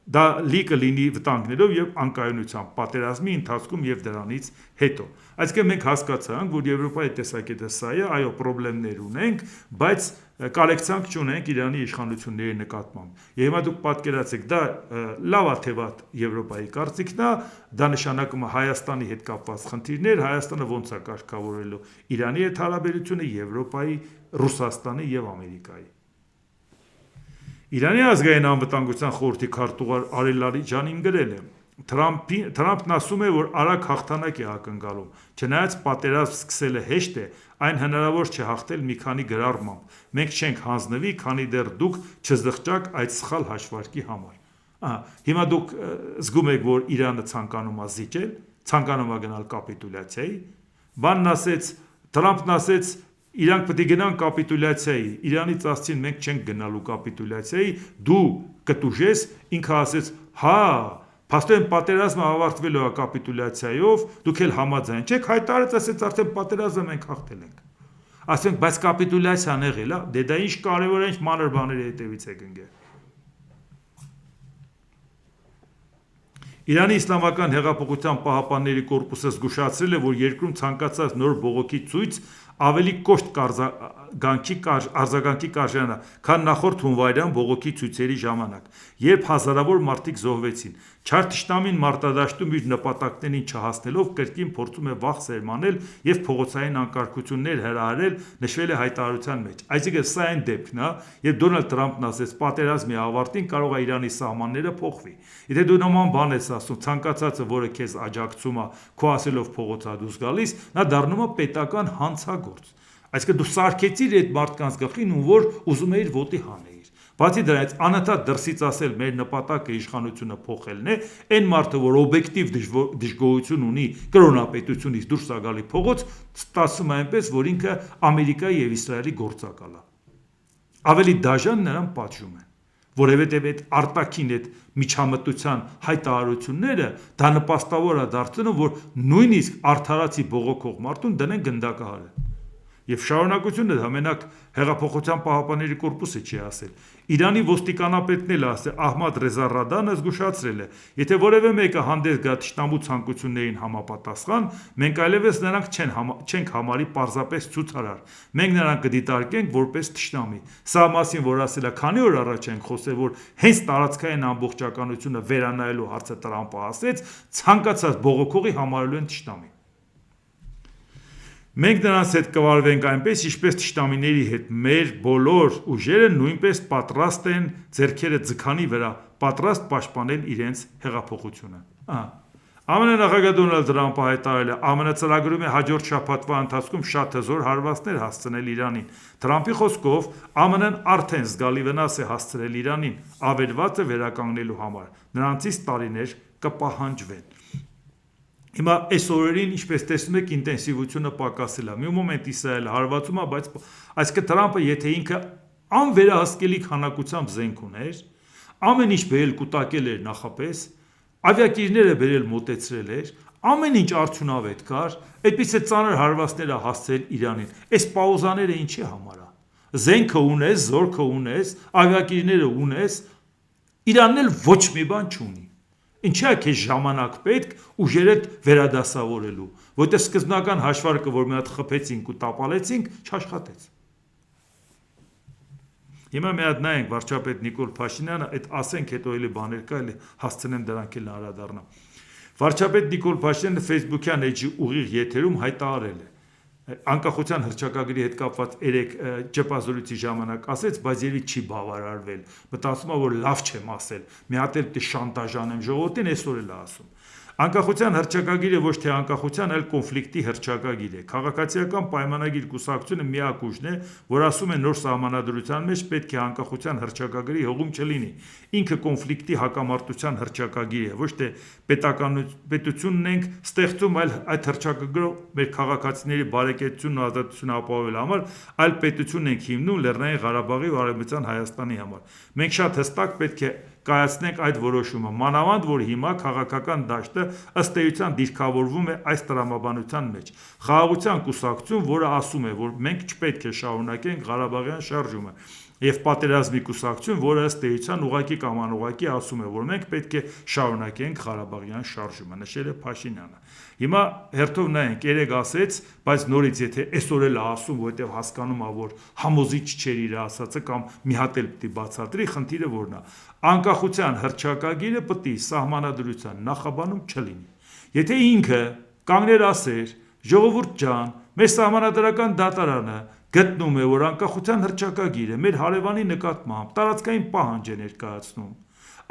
դա լիքը լինի վտանգներով եւ անկայունությամբ պատերազմի ընթացքում եւ դրանից հետո։ Այսինքն մենք հասկացանք, որ Եվրոպայի տեսակետը սա է, այո, խնդիրներ ունենք, բայց կարեկցանք չունենք Իրանի իշխանությունների նկատմամբ։ Եվ հիմա դուք պատկերացեք, դա լավ է թե վատ Եվրոպայի կարծիքն է, դա նշանակում է Հայաստանի հետ կապված խնդիրներ, Հայաստանը ոնց է կարգավորելու Իրանի հետ հարաբերությունը, Եվրոպայի, Ռուսաստանի եւ Ամերիկայի։ Իրանի ազգային անվտանգության խորհրդի քարտուղար Արել Լարիջանին գրել է. Թրամփն ասում է, որ արագ հաղթանակ է ակնկալում, չնայած պատերազմ սկսելը հեշտ է, այն հնարավոր չէ հաղթել մի քանի գրառմամբ։ Մենք չենք հանձնվի, քանի դեռ դուք չզղջաք այդ սխալ հաշվարկի համար։ Հիմա դուք զգում եք, որ Իրանը ցանկանում է զիջել, ցանկանում է գնալ կապիտուլյացիայի։ Բանն ասեց, Թրամփն ասեց, իրանք պետք է գնան կապիտուլյացիայի, Իրանից ասցին մենք չենք գնալու կապիտուլյացիայի, դու կտուժես, ինքը ասեց, հա, փաստորեն պատերազմը ավարտվելու է կապիտուլյացիայով, դուք էլ համաձայն չեք, հայտարարեց, ասեց արդեն պատերազմը մենք հաղթել ենք։ Ասենք, բայց կապիտուլյացիան եղել է, դե դա ինչ կարևոր է, ինչ մանր բաների հետևից է գնգել։ Իրանի իսլամական հեղափոխության պահապանների կորպուսը զգուշացրել է, որ երկրում ցանկացած նոր բողոքի ցույց ավելի կոշտ արձագանքի կարժանա, քան նախորդ հունվարյան բողոքի ցույցերի ժամանակ, երբ հազարավոր մարդիկ զոհվեցին։ Չար թշնամին մարտադաշտում իր նպատակներին չհասնելով կրկին փորձում է վախ սերմանել եւ փողոցային անկարգություններ հրահրել, նշվել է հայտարարության մեջ։ Այսինքն սա այն դեպքն է, երբ Դոնալդ Թրամփն ասեց, պատերազմի ավարտին կարող է Իրանի սահմանները փոխվի։ Եթե դու նման բան ես ասում, ցանկացածը, որը քեզ աջակցում է, քո ասելով փողոցա դուրս գալիս, նա դառնում է պետական հանցագործ։ Այսինքն դու սարքեցիր այդ մարդկանց գլխին, ում որ ուզում էիր ոտի հանեիր։ Բացի դրանից, անընդհատ դրսից ասել մեր նպատակը իշխանությունը փոխելն է, այն մարդը, որ օբյեկտիվ դժգոհություն ունի կրոնապետությունից դուրս է գալի փողոց, ստացվում է այնպես, որ ինքը Ամերիկայի եւ Իսրայելի գործակալ է։ Ավելի դաժան նրան պատժում են, որովհետև այդ արտաքին այդ միջամտության հայտարարությունները դա նպաստավոր է դարձնում, որ նույնիսկ արդարացի բողոքող մարդուն դնեն գնդակահարել։ Եվ շարունակությունը դա մենակ Հեղափոխության պահապանների կորպուսը չի ասել։ Իրանի ոստիկանապետն էլ ասել, Ահմադ Ռեզա Ռադանը զգուշացրել է, եթե որևէ մեկը հանդես գա թշնամու ցանկություններին համապատասխան, մենք այլևս նրանք չենք համարի պարզապես ցուցարար, մենք նրանք կդիտարկենք որպես թշնամի։ Սա մասին, որ ասել է, քանի օր առաջ ենք խոսել, որ հենց տարածքային ամբողջականությունը վերանայելու հարցը Տրամպը ասեց, ցանկացած բողոքողի համարելու են թշնամի։ Մենք նրանց հետ կվարվենք այնպես, ինչպես թշնամիների հետ, մեր բոլոր ուժերը նույնպես պատրաստ են ձեռքերը ձգանի վրա, պատրաստ պաշտպանել իրենց հեղափոխությունը։ ԱՄՆ նախագահ Դոնալդ Թրամփը հայտարարել է, ԱՄՆ ծրագրում է հաջորդ շաբաթվա ընթացքում շատ հզոր հարվածներ հասցնել Իրանին։ Թրամփի խոսքով ԱՄՆ-ն արդեն զգալի վնաս է հասցրել Իրանին, ավերվածը վերականգնելու համար, նրանցից տարիներ կպահանջվեն։ Հիմա այս օրերին, ինչպես տեսնում եք, ինտենսիվությունը պակասել է։ Մի մոմենտ Իսրայելը հարվածում է, բայց այսինքն Թրամփը, եթե ինքը անվերահսկելի քանակությամբ զենք ուներ, ամեն ինչ բերել կուտակել էր նախապես, ավիակիրները բերել մոտեցրել էր, ամեն ինչ արդյունավետ կար, այդպես է ծանր հարվածները հասցրել Իրանին։ Այս պաուզաները ինչի համար է։ Զենքը ունես, զորքը ունես, ավիակիրները ունես, Իրանն էլ ոչ մի բան չունի։ Ինչի՞ է քեզ ժամանակ պետք ուժերդ վերադասավորելու, որտեղ սկզբնական հաշվարկը, որ մի հատ խփեցինք ու տապալեցինք, չաշխատեց։ Հիմա մի հատ նայենք վարչապետ Նիկոլ Փաշինյանը, այդ ասենք հետո էլի բաներ կա, էլի հասցնեմ դրանք էլ անդրադառնամ։ Վարչապետ Նիկոլ Փաշինյանը Facebook-յան էջի ուղիղ եթերում հայտարարել է, անկախության հռչակագրի հետ կապված 3 ճեպազորույցի ժամանակ ասեց, բայց երևի չի բավարարվել։ Մտածում եմ, որ լավ չեմ ասել, մի հատ էլ պիտի շանտաժանեմ ժողովրդին, այսօր էլ ասում։ Անկախության հռչակագիրը ոչ թե անկախության, այլ կոնֆլիկտի հռչակագիր է։ Քաղաքացիական պայմանագիր կուսակցությունը միակ ուժն է, որ ասում է նոր սահմանադրության մեջ պետք է անկախության հռչակագրի հողում չլինի։ Ինքը կոնֆլիկտի հակամարտության հռչակագիր է, ոչ թե պետությունն ենք ստեղծում, այլ այդ հռչակագրով մեր քաղաքացիների բարեկեցությունն ու ազատությունը ապահովելու համար, այլ պետությունն ենք հիմնում Լեռնային Ղարաբաղի ու Արևմտյան Հայաստանի համար։ Մենք շատ հստակ պետք է կայացնենք այդ որոշումը, մանավանդ որ հիմա քաղաքական դաշտը ըստ էության դիրքավորվում է այս տրամաբանության մեջ։ Խաղաղության կուսակցություն, որը ասում է, որ մենք չպետք է շարունակենք Ղարաբաղյան շարժումը, եւ պատերազմի կուսակցություն, որը ըստ էության ուղղակի կամ անուղղակի ասում է, որ մենք պետք է շարունակենք Ղարաբաղյան շարժումը, նշել է Փաշինյանը։ Հիմա հերթով նայենք, երեք ասեց, բայց նորից եթե այսօր էլ ասում, որովհետև հասկանում է, որ համոզիչ չէր իր ասածը կամ մի հատ էլ պիտի բացատրի, խնդիրը որն է։ Անկախության հռչակագիրը պիտի սահմանադրության նախաբանում չլինի։ Եթե ինքը կանգներ ասեր, ժողովուրդ ջան, մեր սահմանադրական դատարանը գտնում է, որ անկախության հռչակագիրը մեր հարևանի նկատմամբ տարածքային պահանջ է ներկայացնում,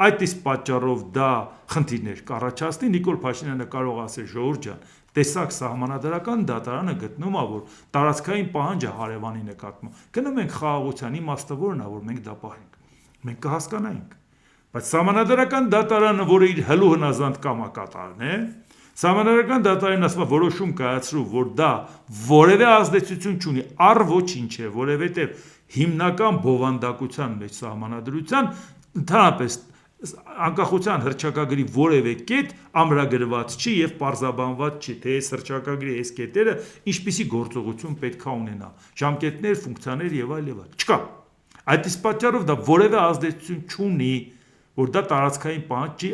այդ իսկ պատճառով դա խնդիրներ կառաջացնի, Նիկոլ Փաշինյանը կարող ասել ժողովուրդ ջան, տեսակ սահմանադրական դատարանը գտնում է, որ տարածքային պահանջ է հարևանի նկատմամբ, գնում ենք խաղաղության, իմաստը որն է, որ մենք դա պահենք, մենք կհասկանայինք, բայց սահմանադրական դատարանը, որը իր հլու հնազանդ կամակատարն է, Սահմանադրական դատարանն ասում է որոշում կայացրու, որ դա որևէ ազդեցություն չունի, առ ոչինչ է, որովհետև հիմնական բովանդակության մեջ սահմանադրության ընդհանրապես անկախության հռչակագրի որևէ կետ ամրագրված չի եւ պարզաբանված չի, թե այս հռչակագրի այս կետերը ինչպիսի գործողություն պետք է ունենա, ժամկետներ, ֆունկցիաներ եւ այլ եւ այլ։ Չկա։ Այդ իսկ պատճառով դա որևէ ազդեցություն չունի, որ դա տարածքային պահանջ չի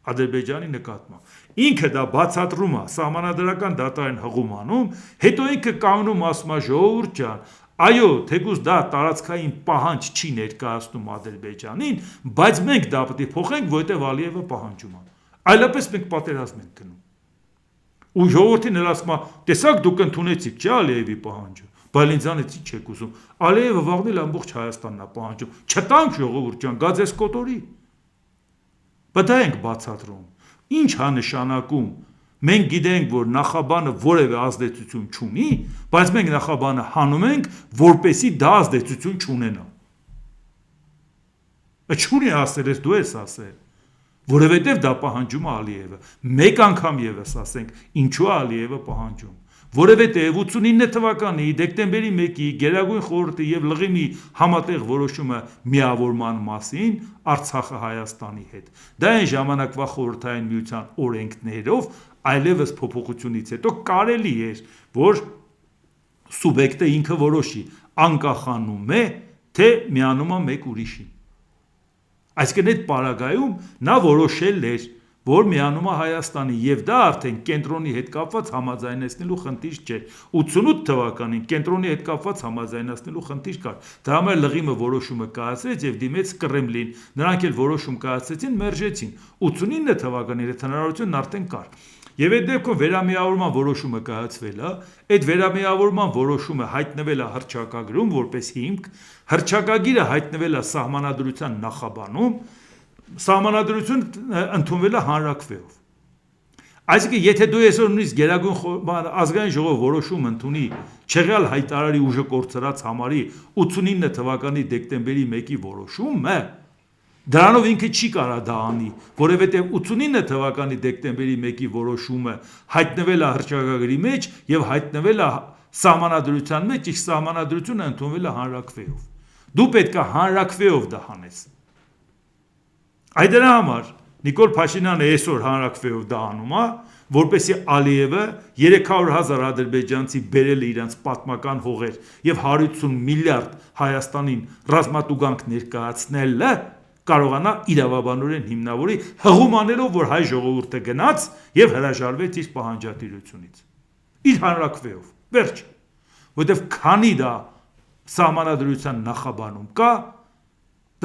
Ադրբեջանի նկատմամբ։ Ինքը դա բացատրում է սահմանադրական դատարան հղումանում, հետո ինքը կանգնում ասում է ժողովուրդ ջան, այո, թեկուզ դա տարածքային պահանջ չի ներկայացնում Ադրբեջանին, բայց մենք դա պետք է փոխենք, որովհետև Ալիևը պահանջում է։ Այլապես մենք պատերազմ ենք գնում։ Ու ժողովրդին էլ ասում է, տեսակ դուք ընդունեցիք, չէ՞ Ալիևի պահանջը, բայց ինձանից ի՞նչ եք ուզում։ Ալիևը վաղնել ամբողջ Հայաստանն է պահանջում։ Չտանք ժողովուրդ ջան, գա ձեզ կոտորի։ Բայց դա ենք բացատրում։ Ինչ է նշանակում։ Մենք գիտենք, որ նախաբանը որևէ ազդեցություն չունի, բայց մենք նախաբանը հանում ենք, որպեսզի դա ազդեցություն չունենա։ Չունի ասել, ես դու ես ասել, որովհետև դա պահանջում է Ալիևը։ Մեկ անգամ եւս ասենք, ինչու է Ալիևը պահանջում։ Որովհետև 89 թվականի դեկտեմբերի 1-ի Գերագույն խորհրդի եւ ԼՂԻՄ-ի համատեղ որոշումը միավորման մասին Արցախը Հայաստանի հետ։ Դա այն ժամանակվա խորհրդային միության օրենքներով այլևս փոփոխությունից հետո կարելի էր, որ սուբյեկտը ինքը որոշի անկախանում է թե միանում է մեկ ուրիշին այսինքն այդ պարագայում նա որոշել էր որ միանում է Հայաստանի եւ դա արդեն կենտրոնի հետ կապված համաձայնեցնելու խնդիր չէ 88 թվականին կենտրոնի հետ կապված համաձայնեցնելու խնդիր կար դրա համար լղիմը որոշումը կայացրեց եւ դիմեց Կրեմլին նրանք էլ որոշում կայացրեցին մերժեցին 89 թվականին այդ հնարավորությունն արդեն կար Եվ այդ դեպքում վերամիավորման որոշումը կայացվել է, այդ վերամիավորման որոշումը հայտնվել է հռչակագրում որպես հիմք, հռչակագիրը հայտնվել է սահմանադրության նախաբանում, սահմանադրությունը ընդունվել է հանրաքվեով։ Այսինքն, եթե դու այսօր նույնիսկ Գերագույն ազգային ժողով որոշում ընդունի Չեղյալ հայտարարի ուժը կորցրած համարի 89 թվականի դեկտեմբերի 1-ի որոշումը Դրանով ինքը չի կարա դա անի, որովհետև 89 թվականի դեկտեմբերի 1-ի որոշումը հայտնվել է հռչակագրի մեջ եւ հայտնվել է սահմանադրության մեջ, իսկ սահմանադրությունը ընդունվել է հանրաքվեով։ Դու պետք է հանրաքվեով դա հանես։ Այդ դրա համար Նիկոլ Փաշինյանը այսօր հանրաքվեով դա անում է, որպեսզի Ալիևը 300,000 ադրբեջանցի բերել է իրենց պատմական հողեր եւ 150 միլիարդ Հայաստանին ռազմատուգանք ներկայացնելը կարողանա իրավաբանորեն հիմնավորի հղումանելով, որ հայ ժողովուրդը գնաց եւ հրաժարվեց իր պահանջատիրությունից։ Իր հանրաքվեով։ Վերջ։ Որտեւ քանի դա սահմանադրության նախաբանում կա,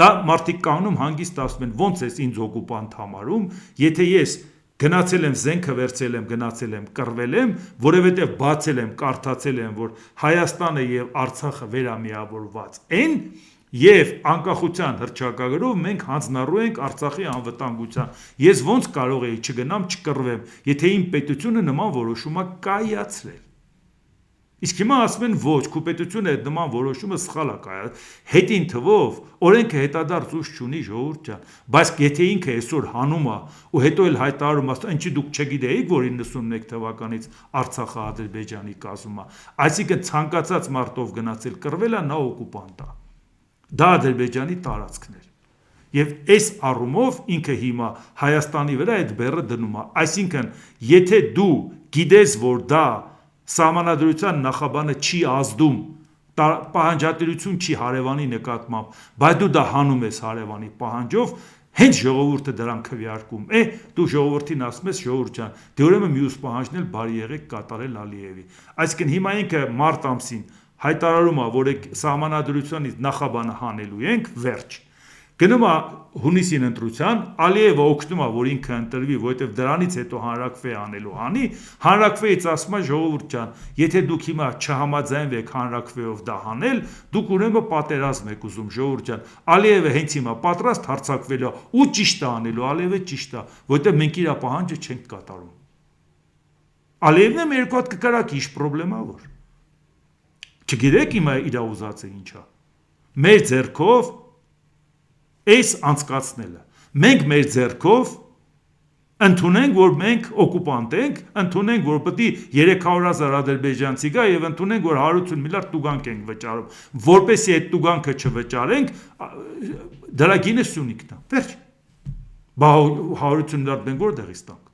դա մարդիկ կանգնում հանգիստ ասում են, ոնց էս ինձ օկուպանտ համարում, եթե ես գնացել եմ զենքը վերցել եմ, գնացել եմ, կռվել եմ, որովհետեւ բացել եմ, կարդացել եմ, որ Հայաստանը եւ Արցախը վերամիավորված են Եվ անկախության հռչակագրով մենք հանձնառու ենք Արցախի անվտանգության։ Ես ոնց կարող էի չգնամ, չկռվեմ, եթե իմ պետությունը նման որոշում է կայացրել։ Իսկ հիմա ասում են ոչ, քո պետությունը այդ նման որոշումը սխալ է կայացրել։ Հետին թվով օրենքը հետադարձ ուժ չունի ժողովուրդ ջան, բայց եթե ինքը այսօր հանում է ու հետո էլ հայտարարում է, ինչի դուք չգիտեիք, որ 91 թվականից Արցախը Ադրբեջանի կազմում է, այսինքն ցանկացած մարտով գնացել կռվել է, նա օկուպանտ է։ Դա Ադրբեջանի տարածքն էր։ Եվ այս առումով ինքը հիմա Հայաստանի վրա այդ բեռը դնում է։ Այսինքն, եթե դու գիտես, որ դա սահմանադրության նախաբանը չի ազդում, պահանջատիրություն չի հարևանի նկատմամբ, բայց դու դա հանում ես հարևանի պահանջով, հենց ժողովուրդը դրան քվեարկում է, դու ժողովրդին ասում ես ժողովուրդ ջան, դե ուրեմն մյուս պահանջն էլ բարի եղեք կատարել Ալիևի։ Այսինքն հիմա ինքը մարտ ամսին հայտարարում է, որ սահմանադրությունից նախաբանը հանելու ենք, վերջ։ Գնում է հունիսին ընտրության, Ալիևը օգնում է, որ ինքը ընտրվի, որովհետև դրանից հետո հանրաքվե անելու անի, հանրաքվեից ասում է ժողովուրդ ջան, եթե դուք հիմա չհամաձայնվեք հանրաքվեով դա հանել, դուք ուրեմն պատերազմ եք ուզում, ժողովուրդ ջան։ Ալիևը հենց հիմա պատրաստ հարձակվելու ու ճիշտ է անելու, Ալիևը ճիշտ է, որովհետև մենք իր պահանջը չենք կատարում։ Ալիևն է երկու հատ կկարակ ինչ պրոբլեմա որ։ Չգիտեք հիմա իր ուզածը ինչա։ Մեր ձեռքով այս անցկացնելը։ Մենք մեր ձեռքով ընդունենք, որ մենք օկուպանտ ենք, ընդունենք, որ պետք է 300,000 ադրբեջանցի գա եւ ընդունենք, որ 150 միլիարդ տուգանք ենք վճարում, որպեսզի այդ տուգանքը չվճարենք, դրա գինը Սյունիքն է։ Վերջ։ Բա 150 միլիարդ մենք որտեղից տանք։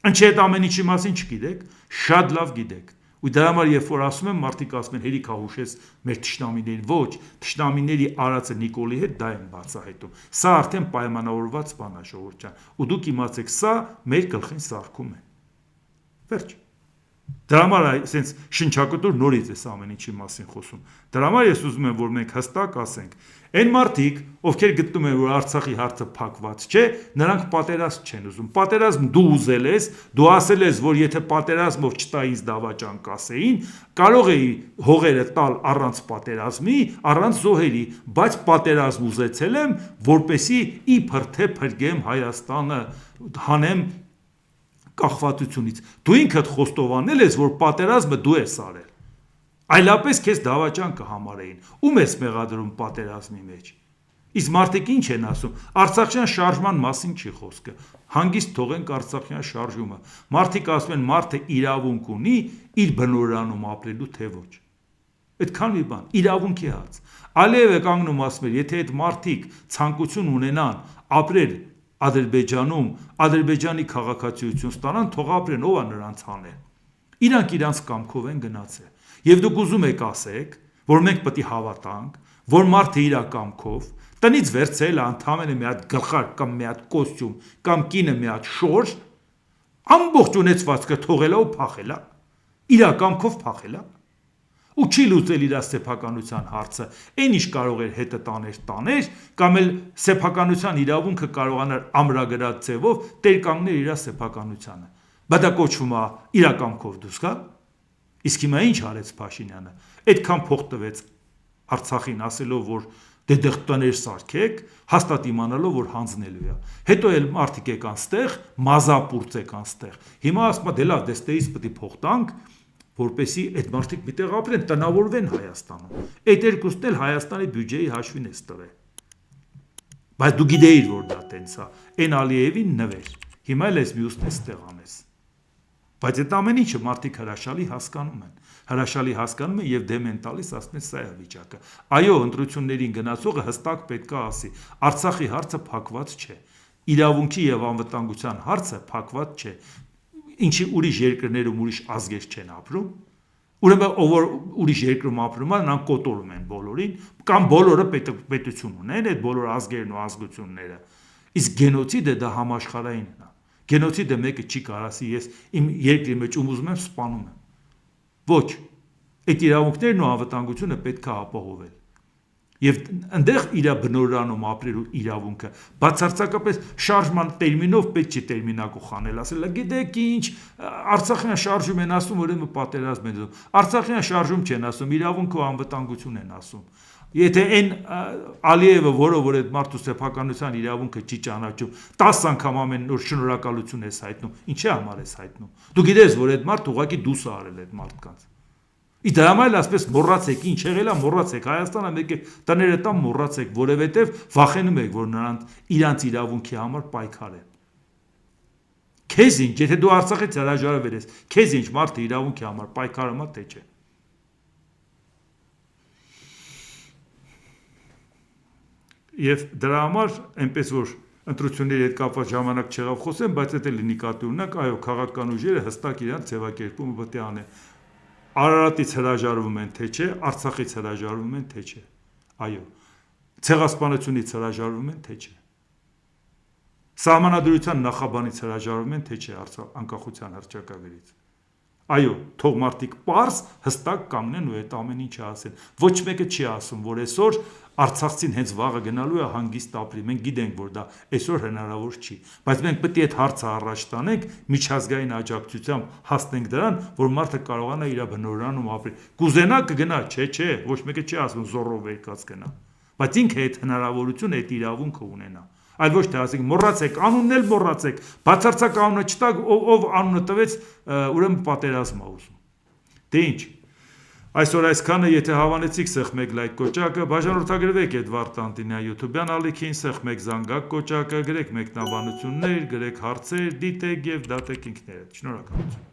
Ինչի այդ ամեն ինչի մասին չգիտեք, շատ լավ գիտեք։ Ու դրա համար երբ որ ասում եմ, մարդիկ ասում են, հերիք հուշես մեր թշնամիներին, ոչ, թշնամիների արածը Նիկոլի հետ դա են բացահայտում։ Սա արդեն պայմանավորված բան է, ժողովուրդ ջան։ Ու դուք իմացեք, սա մեր գլխին սարքում է։ Վերջ։ Դրա համար այսպես շնչակտուր նորից էս ամեն ինչի մասին խոսում։ Դրա համար ես ուզում եմ, որ մենք հստակ ասենք, այն մարդիկ, ովքեր գտնում են, որ Արցախի հարցը փակված չէ, նրանք պատերազմ չեն ուզում։ Պատերազմ դու ուզել ես, դու ասել ես, որ եթե պատերազմով չտա ինձ դավաճան կասեին, կարող էի հողերը տալ առանց պատերազմի, առանց զոհերի, բայց պատերազմ ուզեցել եմ, որպեսի իբր թե փրկեմ Հայաստանը, հանեմ կախվածությունից։ Դու ինքդ խոստովանել ես, որ պատերազմը դու ես արել։ Այլապես քեզ դավաճան կհամարեին։ Ում ես մեղադրում պատերազմի մեջ։ Իսկ մարդիկ ինչ են ասում։ Արցախյան շարժման մասին չի խոսքը։ Հանգիստ թողենք Արցախյան շարժումը։ Մարդիկ ասում են, մարդը իրավունք ունի իր բնորանում ապրելու, թե ոչ։ Այդքան մի բան, իրավունքի հարց։ Ալիևը կանգնում ասում էր, եթե այդ մարդիկ ցանկություն ունենան ապրել Ադրբեջանում, Ադրբեջանի քաղաքացիություն ստանան, թող ապրեն, ով է նրանց հանել։ Իրանք իրանց կամքով են գնացել։ Եվ դուք ուզում եք ասեք, որ մենք պետք է հավատանք, որ մարդը իր կամքով տնից վերցրել է ընդամենը մի հատ գլխարկ կամ մի հատ կոստյում կամ կինը մի հատ շորջ, ամբողջ ունեցվածքը թողել է ու փախել է, իր կամքով փախել է, ու չի լուծել իր սեփականության հարցը, այն ինչ կարող էր հետը տաներ, կամ էլ սեփականության իրավունքը կարողանար ամրագրած ձևով տեր կանգնել իր սեփականությանը, բայց դա կոչվում է իր կամքով դուրս գալ։ Իսկ հիմա ինչ արեց Փաշինյանը, այդքան փող տվեց Արցախին ասելով, որ դե դեղ տներ սարքեք, հաստատ իմանալով, որ հանձնելու է։ Հետո էլ մարդիկ եկան ստեղ, մազապուրծ եկան ստեղ։ Հիմա ասում է դե լավ, դեստեից պետք է փող տանք, որպեսզի այդ մարդիկ միտեղ ապրեն, տնավորվեն Հայաստանում։ Այդ երկուսն էլ Հայաստանի բյուջեի հաշվին է տվել։ Բայց դու գիտեիր, որ դա տենց է, այն Ալիևին նվեր։ Հիմա էլ այս մյուսն է ստեղ անես։ Բայց այդ ամեն ինչը մարդիկ հրաշալի հասկանում են։ Հրաշալի հասկանում են եւ դեմ են տալիս, ասում են սա է վիճակը։ Այո, ընտրություններին գնացողը հստակ պետք է ասի, Արցախի հարցը փակված չէ։ Իրավունքի եւ անվտանգության հարցը փակված չէ։ Ինչի ուրիշ երկրներում ուրիշ ազգեր չեն ապրում։ Ուրեմն ով որ ուրիշ երկրում ապրում է, նրանք կոտորում են բոլորին, կամ բոլորը պետություն ունեն, այդ բոլոր ազգերն ու ազգությունները։ Իսկ գենոցիդը դա համաշխարհային է։ Գենոցիդը մեկը չի կարասի, ես իմ երկրի մեջ ուզում եմ սպանում եմ։ Ոչ, այդ իրավունքներն ու անվտանգությունը պետք է ապահովել։ Եվ այնտեղ իր բնորանում ապրելու իրավունքը բացարձակապես շարժման տերմինով պետք չի տերմինակու խանել, ասել գիտեք ինչ, Արցախյան շարժում են ասում, ուրեմն պատերազմ են ասում։ Արցախյան շարժում չեն ասում, իրավունք ու անվտանգություն են ասում։ Եթե այն Ալիևը, որը որ այդ մարդու սեփականության իրավունքը չի ճանաչում, 10 անգամ ամեն օր շնորհակալություն ես հայտնում, ինչի համար ես հայտնում։ Դու գիտես, որ այդ մարդը ուղղակի դուս է արել այդ մարդկանց։ Դրա համար ասպես մոռացեք, ինչ եղել է, մոռացեք, Հայաստանը մեկը տները տան մոռացեք, որովհետև վախենում եք, որ նրանց իրանց իրավունքի համար պայքարեն։ Քեզ ինչ, եթե դու Արցախից հրաժարվել ես, քեզ ինչ մարդը իրավունքի համար պայքարում է, թե չէ։ Եվ դրա համար այնպես որ ընտրությունների հետ կապված ժամանակ չեղավ խոսեմ, բայց դա լինի կատի ունակ, այո, քաղաքական ուժերը հստակ իրանց ձևակերպումը պետք է անեն։ Արարատից հրաժարվում են, թե չէ, Արցախից հրաժարվում են, թե չէ։ Այո, ցեղասպանությունից հրաժարվում են, թե չէ։ Սահմանադրության նախաբանից հրաժարվում են, թե չէ, անկախության հռչակագրից։ Այո, թող մարդիկ պարզ հստակ կանգնեն ու այդ ամեն ինչը ասեն։ Ոչ մեկը չի ասում, որ այսօր Արցախցին հենց վաղը գնալու է հանգիստ ապրի։ Մենք գիտենք, որ դա այսօր հնարավոր չի, բայց մենք պետք է այդ հարցը առաջ տանենք, միջազգային աջակցությամբ հասնենք դրան, որ մարդը կարողանա իր բնորանում ապրել։ Կուզենա կգնա, չէ, ոչ մեկը չի ասում զոռով վերկած գնա, բայց ինքը այդ հնարավորությունը, այդ իրավունքը ունենա։ Այլ ոչ թե ասենք մոռացեք, անունն էլ մոռացեք, բացարձակ անունը չտակ, ով անունը տվեց, ուրեմն պատերազմ է ուզում։ Դե ինչ։ Այսօր այսքանը, եթե հավանեցիք, սեղ մեկ լայք կոճակը, բաժանորդագրվեք Էդվարդ Անտինյա YouTube-յան ալիքին, սեղ մեկ զանգակ կոճակը, գրեք մեկնաբանություններ, գրեք հարցեր, դիտեք եւ դատեք ինքներդ։ Շնորհակալություն։